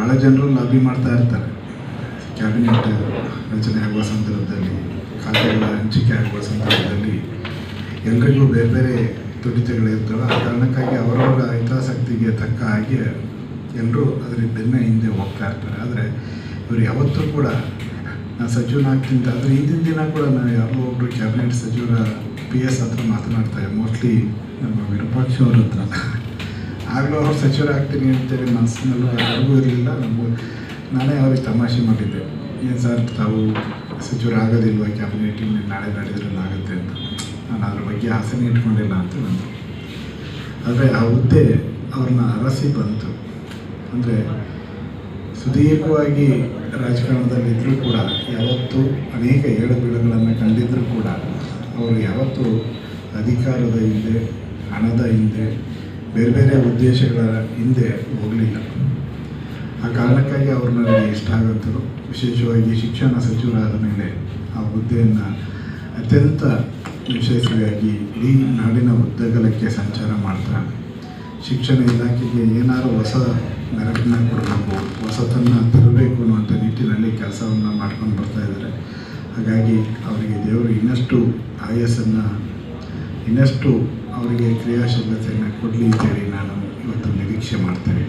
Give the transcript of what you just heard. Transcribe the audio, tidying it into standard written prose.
ಭಾಳ ಜನರು ಲಾಬಿ ಮಾಡ್ತಾ ಇರ್ತಾರೆ. ಕ್ಯಾಬಿನೆಟ್ ರಚನೆ ಆಗುವ ಸಂದರ್ಭದಲ್ಲಿ, ಖಾತೆಗಳ ಹಂಚಿಕೆ ಆಗುವ ಸಂದರ್ಭದಲ್ಲಿ ಎಲ್ರಿಗೂ ಬೇರೆ ಬೇರೆ ತುಡಿತಗಳಿರ್ತವೆ. ಆ ಕಾರಣಕ್ಕಾಗಿ ಅವರವರ ಹಿತಾಸಕ್ತಿಗೆ ತಕ್ಕ ಹಾಗೆ ಎಲ್ಲರೂ ಅದರ ಬೆನ್ನ ಹಿಂದೆ ಹೋಗ್ತಾ ಇರ್ತಾರೆ. ಆದರೆ ಇವರು ಯಾವತ್ತೂ ಕೂಡ ನಾನು ಸಚಿವನಾಗ್ತಿಂತ ಆದರೆ ಹಿಂದಿನ ದಿನ ಕೂಡ ನಾವು ಯಾರೋ ಒಬ್ಬರು ಕ್ಯಾಬಿನೆಟ್ ಸಚಿವರ PS ಹತ್ರ ಮಾತನಾಡ್ತಾರೆ, ಮೋಸ್ಟ್ಲಿ ನಮ್ಮ ವಿರೂಪಾಕ್ಷ ಅವ್ರ ಹತ್ರ. ಆಗಲೂ ಅವ್ರು ಸಚಿವರಾಗ್ತೀನಿ ಅಂತೇಳಿ ಮನಸ್ಸಿನಲ್ಲೂ ಯಾರಿಗೂ ಇರಲಿಲ್ಲ. ನಾನೇ ಅವ್ರಿಗೆ ತಮಾಷೆ ಮಾಡಿದ್ದೆ, ಏನು ಸರ್ ತಾವು ಸಚಿವರಾಗೋದಿಲ್ವ ಕ್ಯಾಬಿನೆಟ್ ಇನ್ನು ನಾಳೆ ನಡೆದ್ರಲ್ಲಿ ಆಗುತ್ತೆ ಅಂತ. ನಾನು ಅದ್ರ ಬಗ್ಗೆ ಆಸೆನೇ ಇಟ್ಕೊಂಡಿಲ್ಲ ಅಂತ ಬಂತು. ಆದರೆ ಆ ಹುದ್ದೆ ಅವ್ರನ್ನ ಅರಸಿ ಬಂತು. ಅಂದರೆ ಸುದೀರ್ಘವಾಗಿ ರಾಜಕಾರಣದಲ್ಲಿದ್ದರೂ ಕೂಡ, ಯಾವತ್ತೂ ಅನೇಕ ಏಳುಬೀಳುಗಳನ್ನು ಕಂಡಿದ್ದರೂ ಕೂಡ ಅವರು ಯಾವತ್ತೂ ಅಧಿಕಾರದ ಹಿಂದೆ, ಹಣದ ಹಿಂದೆ, ಬೇರೆ ಬೇರೆ ಉದ್ದೇಶಗಳ ಹಿಂದೆ ಹೋಗಲಿಲ್ಲ. ಆ ಕಾರಣಕ್ಕಾಗಿ ಅವ್ರು ನನಗೆ ಇಷ್ಟ ಆಗುತ್ತರು. ವಿಶೇಷವಾಗಿ ಶಿಕ್ಷಣ ಸಚಿವರಾದ ಮೇಲೆ ಆ ಹುದ್ದೆಯನ್ನು ಅತ್ಯಂತ ಯಶಸ್ವಿಯಾಗಿ ಇಡೀ ನಾಡಿನ ಉದ್ದಗಲಕ್ಕೆ ಸಂಚಾರ ಮಾಡ್ತಾ, ಶಿಕ್ಷಣ ಇಲಾಖೆಗೆ ಏನಾದರೂ ಹೊಸ ಮೆರಗನ್ನ ಕೊಡಬೇಕು, ಹೊಸತನ್ನು ತರಬೇಕು ಅನ್ನುವಂಥ ನಿಟ್ಟಿನಲ್ಲಿ ಕೆಲಸವನ್ನು ಮಾಡ್ಕೊಂಡು ಬರ್ತಾಯಿದ್ದಾರೆ. ಹಾಗಾಗಿ ಅವರಿಗೆ ದೇವರು ಇನ್ನಷ್ಟು ಆಯಸ್ಸನ್ನು, ಇನ್ನಷ್ಟು ಅವರಿಗೆ ಕ್ರಿಯಾಶೀಲತೆಯನ್ನು ಕೊಡಲಿ ಅಂತೇಳಿ ನಾನು ಇವತ್ತು ನಿರೀಕ್ಷೆ ಮಾಡ್ತೇನೆ.